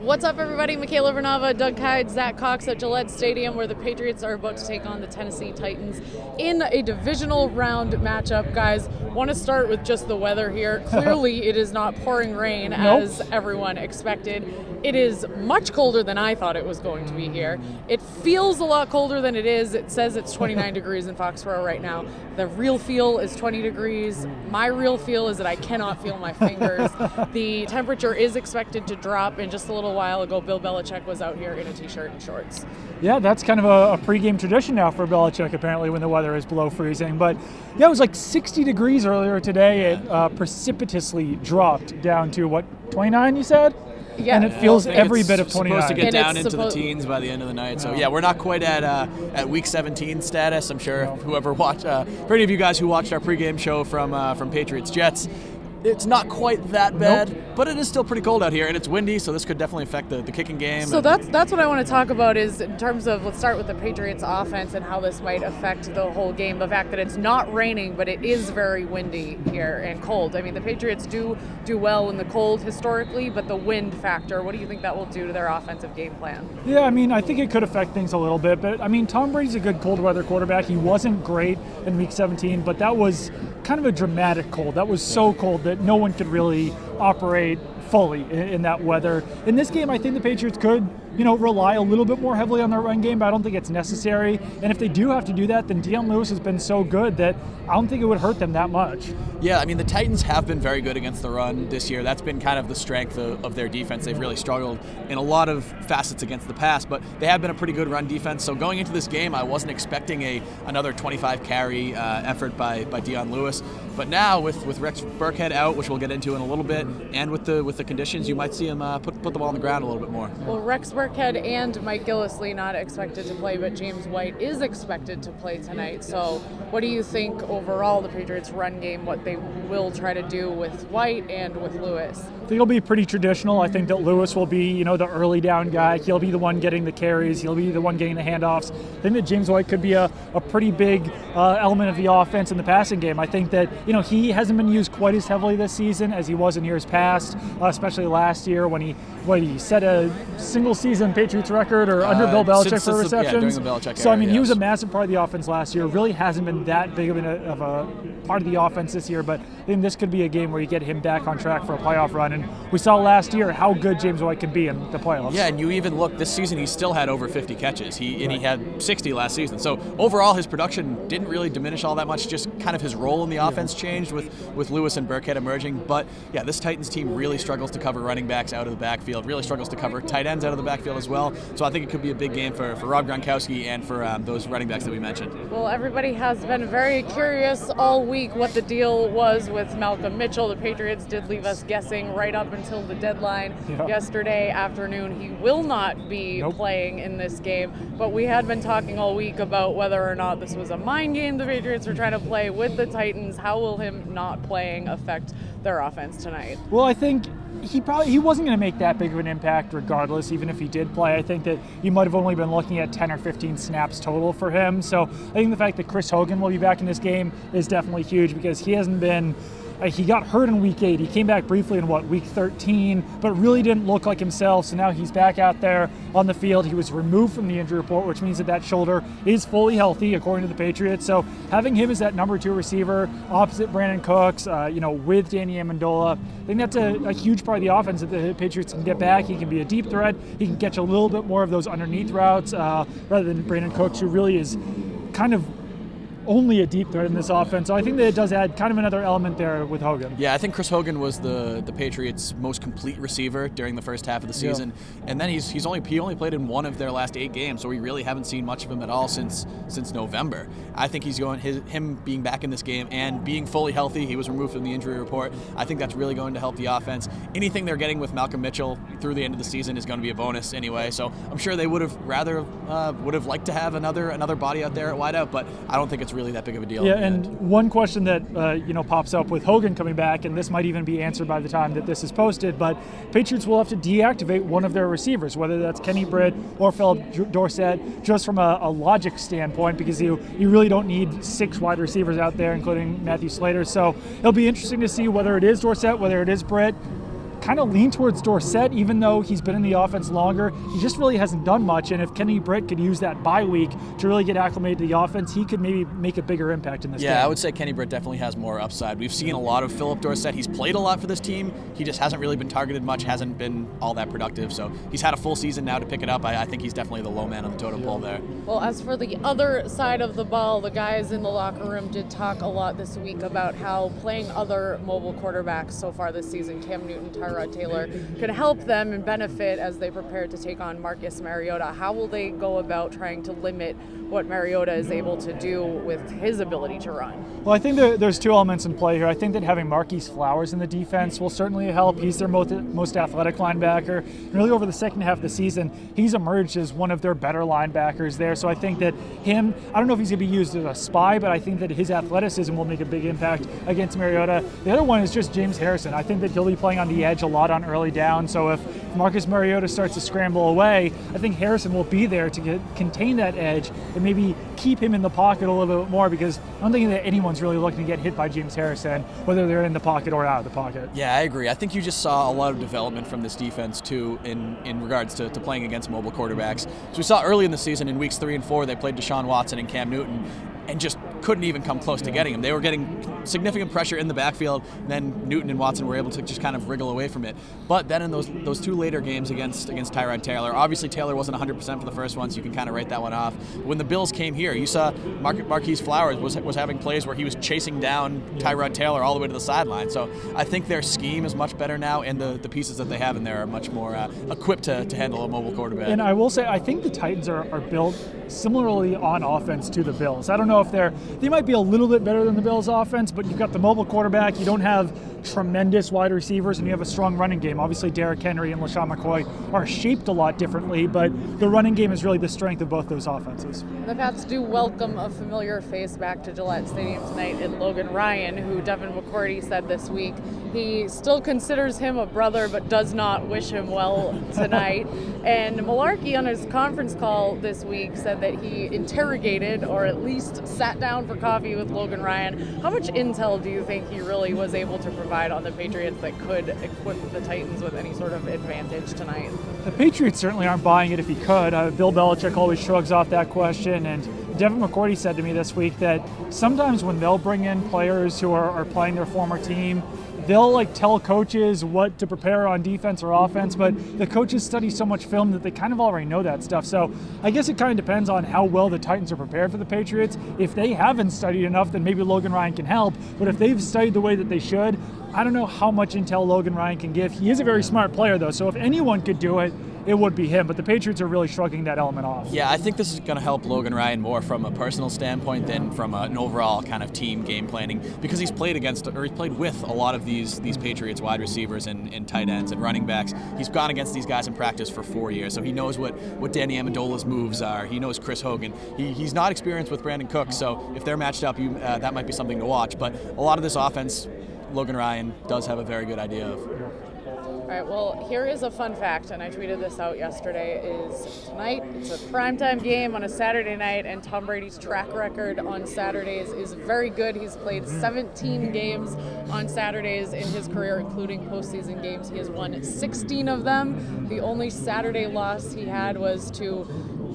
What's up, everybody? Michaela Vernava, Doug Kide, Zach Cox at Gillette Stadium, where the Patriots are about to take on the Tennessee Titans in a divisional round matchup. Guys, want to start with just the weather here. Clearly, it is not pouring rain as everyone expected. It is much colder than I thought it was going to be here. It feels a lot colder than it is. It says it's 29 degrees in Foxborough right now. The real feel is 20 degrees. My real feel is that I cannot feel my fingers. The temperature is expected to drop in just a little while ago. Bill Belichick was out here in a t-shirt and shorts. Yeah, that's kind of a pregame tradition now for Belichick, apparently, when the weather is below freezing. But yeah, it was like 60 degrees earlier today. It precipitously dropped down to, what, 29 you said? Yeah, and it feels every bit of 29. Supposed to get down into the teens by the end of the night. So yeah, we're not quite at week 17 status. I'm sure whoever watched, for any of you guys who watched our pregame show from Patriots Jets, it's not quite that bad, but it is still pretty cold out here, and it's windy, so this could definitely affect the kicking game. So that's what I want to talk about is in terms of, let's start with the Patriots offense and how this might affect the whole game. The fact that it's not raining, but it is very windy here and cold. I mean, the Patriots do well in the cold historically, but the wind factor, what do you think that will do to their offensive game plan? Yeah, I mean, I think it could affect things a little bit, but I mean, Tom Brady's a good cold weather quarterback. He wasn't great in week 17, but that was kind of a dramatic cold. That was so cold that no one could really operate fully in that weather. In this game, I think the Patriots could, rely a little bit more heavily on their run game, but I don't think it's necessary. And if they do have to do that, then Dion Lewis has been so good that I don't think it would hurt them that much. Yeah, I mean, the Titans have been very good against the run this year. That's been kind of the strength of their defense. They've really struggled in a lot of facets against the pass, but they have been a pretty good run defense. So going into this game, I wasn't expecting another 25-carry effort by Dion Lewis. But now with Rex Burkhead out, which we'll get into in a little bit, and with the conditions, you might see him put the ball on the ground a little bit more. Well, Rex Burkhead and Mike Gillislee not expected to play, but James White is expected to play tonight. So what do you think overall the Patriots' run game, what they will try to do with White and with Lewis? I think it'll be pretty traditional. I think that Lewis will be, the early down guy. He'll be the one getting the carries. He'll be the one getting the handoffs. I think that James White could be a pretty big element of the offense in the passing game. I think that, he hasn't been used quite as heavily this season as he was in years past, especially last year when he set a single-season Patriots record or under Bill Belichick for receptions. Yeah, during the Belichick so, era, he was a massive part of the offense last year. Really hasn't been that big of a part of the offense this year, but I think this could be a game where you get him back on track for a playoff run. And we saw last year how good James White can be in the playoffs. Yeah, and you even look, this season he still had over 50 catches. He had 60 last season. So overall his production didn't really diminish all that much, just kind of his role in the offense changed with Lewis and Burkhead emerging. But yeah, this Titans team really struggles to cover running backs out of the backfield, really struggles to cover tight ends out of the backfield as well. So I think it could be a big game for Rob Gronkowski and for those running backs that we mentioned. Well, everybody has been very curious all week what the deal was with Malcolm Mitchell. The Patriots did leave us guessing right up until the deadline yesterday afternoon. He will not be playing in this game, but we had been talking all week about whether or not this was a mind game the Patriots were trying to play with the Titans. How will him not playing affect their offense tonight? Well, I think he wasn't going to make that big of an impact regardless, even if he did play. I think that he might have only been looking at 10 or 15 snaps total for him. So I think the fact that Chris Hogan will be back in this game is definitely huge because he hasn't been he got hurt in week 8. He came back briefly in week 13, but really didn't look like himself. So now he's back out there on the field. He was removed from the injury report, which means that shoulder is fully healthy, according to the Patriots. So having him as that number 2 receiver opposite Brandon Cooks, with Danny Amendola, I think that's a huge part of the offense that the Patriots can get back. He can be a deep threat. He can catch a little bit more of those underneath routes rather than Brandon Cooks, who really is kind of only a deep threat in this offense. So I think that it does add kind of another element there with Hogan. Yeah, I think Chris Hogan was the Patriots' most complete receiver during the first half of the season. And then he only played in one of their last 8 games, so we really haven't seen much of him at all since November. I think him being back in this game and being fully healthy, he was removed from the injury report. I think that's really going to help the offense. Anything they're getting with Malcolm Mitchell through the end of the season is going to be a bonus anyway. So I'm sure they would have liked to have another body out there at wideout, but I don't think it's really that big of a deal. Yeah, and one question that pops up with Hogan coming back, and this might even be answered by the time that this is posted, but Patriots will have to deactivate one of their receivers, whether that's Kenny Britt or Philip Dorsett, just from a logic standpoint, because you really don't need 6 wide receivers out there, including Matthew Slater. So it'll be interesting to see whether it is Dorsett, whether it is Britt. kind of lean towards Dorsett, even though he's been in the offense longer. He just really hasn't done much, and if Kenny Britt could use that bye week to really get acclimated to the offense, he could maybe make a bigger impact in this game. Yeah, I would say Kenny Britt definitely has more upside. We've seen a lot of Philip Dorsett. He's played a lot for this team. He just hasn't really been targeted much, hasn't been all that productive. So he's had a full season now to pick it up. I think he's definitely the low man on the totem pole there. Well, as for the other side of the ball, the guys in the locker room did talk a lot this week about how playing other mobile quarterbacks so far this season, Cam Newton, Tyrod Taylor, could help them and benefit as they prepare to take on Marcus Mariota. How will they go about trying to limit what Mariota is able to do with his ability to run? Well, I think there's two elements in play here. I think that having Marquise Flowers in the defense will certainly help. He's their most athletic linebacker. And really over the second half of the season, he's emerged as one of their better linebackers there. So I think that him, I don't know if he's going to be used as a spy, but I think that his athleticism will make a big impact against Mariota. The other one is just James Harrison. I think that he'll be playing on the edge a lot on early down. So if Marcus Mariota starts to scramble away, I think Harrison will be there to contain that edge and maybe keep him in the pocket a little bit more, because I don't think that anyone's really looking to get hit by James Harrison, whether they're in the pocket or out of the pocket. Yeah, I agree. I think you just saw a lot of development from this defense, too, in regards to playing against mobile quarterbacks. So we saw early in the season, in weeks 3 and 4, they played Deshaun Watson and Cam Newton, and just couldn't even come close to getting him. They were getting significant pressure in the backfield, and then Newton and Watson were able to just kind of wriggle away from it. But then in those two later games against Tyrod Taylor, obviously Taylor wasn't 100% for the first one, so you can kind of write that one off. But when the Bills came here, you saw Marquise Flowers was having plays where he was chasing down Tyrod Taylor all the way to the sideline. So I think their scheme is much better now, and the pieces that they have in there are much more equipped to handle a mobile quarterback. And I will say, I think the Titans are built similarly on offense to the Bills. I don't know if they might be a little bit better than the Bills' offense, but you've got the mobile quarterback, you don't have tremendous wide receivers, and you have a strong running game. Obviously, Derrick Henry and LaShawn McCoy are shaped a lot differently, but the running game is really the strength of both those offenses. The Pats do welcome a familiar face back to Gillette Stadium tonight in Logan Ryan, who Devin McCourty said this week he still considers him a brother but does not wish him well tonight. And Malarkey on his conference call this week said that he interrogated, or at least sat down for coffee with Logan Ryan. How much intel do you think he really was able to provide on the Patriots that could equip the Titans with any sort of advantage tonight? The Patriots certainly aren't buying it if he could. Bill Belichick always shrugs off that question, and Devin McCourty said to me this week that sometimes when they'll bring in players who are playing their former team, they'll tell coaches what to prepare on defense or offense, but the coaches study so much film that they kind of already know that stuff. So I guess it kind of depends on how well the Titans are prepared for the Patriots. If they haven't studied enough, then maybe Logan Ryan can help. But if they've studied the way that they should, I don't know how much intel Logan Ryan can give. He is a very smart player, though, so if anyone could do it, it would be him, but the Patriots are really shrugging that element off. Yeah, I think this is going to help Logan Ryan more from a personal standpoint than from an overall kind of team game planning, because he's played with a lot of these Patriots wide receivers and tight ends and running backs. He's gone against these guys in practice for 4 years, so he knows what Danny Amendola's moves are. He knows Chris Hogan. He's not experienced with Brandon Cooks, so if they're matched up, that might be something to watch. But a lot of this offense, Logan Ryan does have a very good idea of. All right, well, here is a fun fact, and I tweeted this out yesterday, is tonight it's a primetime game on a Saturday night, and Tom Brady's track record on Saturdays is very good. He's played 17 games on Saturdays in his career, including postseason games. He has won 16 of them. The only Saturday loss he had was to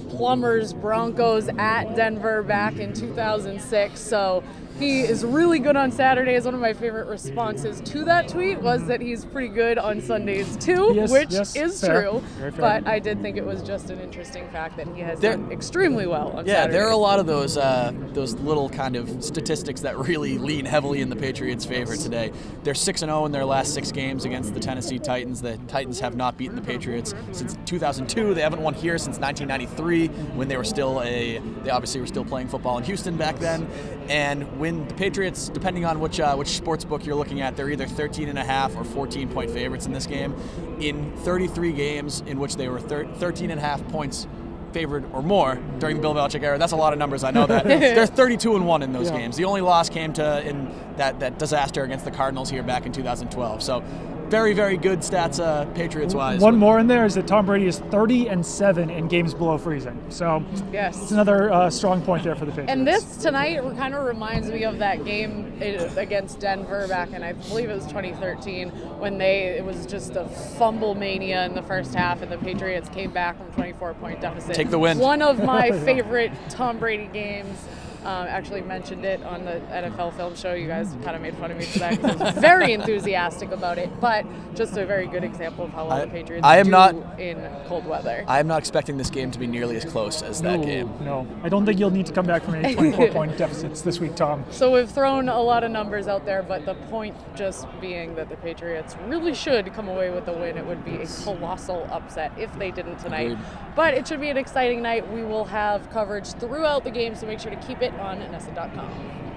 Plumbers Broncos at Denver back in 2006, so he is really good on Saturdays. One of my favorite responses to that tweet was that he's pretty good on Sundays too, which is fair. True. But I did think it was just an interesting fact that he has done extremely well on Saturdays. Yeah, there are a lot of those little kind of statistics that really lean heavily in the Patriots' favor today. They're 6-0 in their last 6 games against the Tennessee Titans. The Titans have not beaten the Patriots since 2002. They haven't won here since 1993, when they obviously were still playing football in Houston back then. And when the Patriots, depending on which sports book you're looking at, they're either 13.5 or 14-point favorites in this game. In 33 games in which they were 13.5 points favored or more during the Bill Belichick era, that's a lot of numbers. I know that. They're 32-1 in those games. The only loss came in that disaster against the Cardinals here back in 2012. So very, very good stats Patriots-wise. One more in there is that Tom Brady is 30-7 in games below freezing. So yes, it's another strong point there for the Patriots. And this tonight kind of reminds me of that game against Denver back in, I believe it was 2013, when it was just a fumble mania in the first half, and the Patriots came back from 24-point deficit. Take the win. One of my favorite Tom Brady games. Actually mentioned it on the NFL film show. You guys kind of made fun of me for that because I was very enthusiastic about it, but just a very good example of how well the Patriots do in cold weather. I am not expecting this game to be nearly as close as that game. No, I don't think you'll need to come back from any 24-point deficits this week, Tom. So we've thrown a lot of numbers out there, but the point just being that the Patriots really should come away with a win. It would be a colossal upset if they didn't tonight. Agreed. But it should be an exciting night. We will have coverage throughout the game, so make sure to keep it on NSN.com.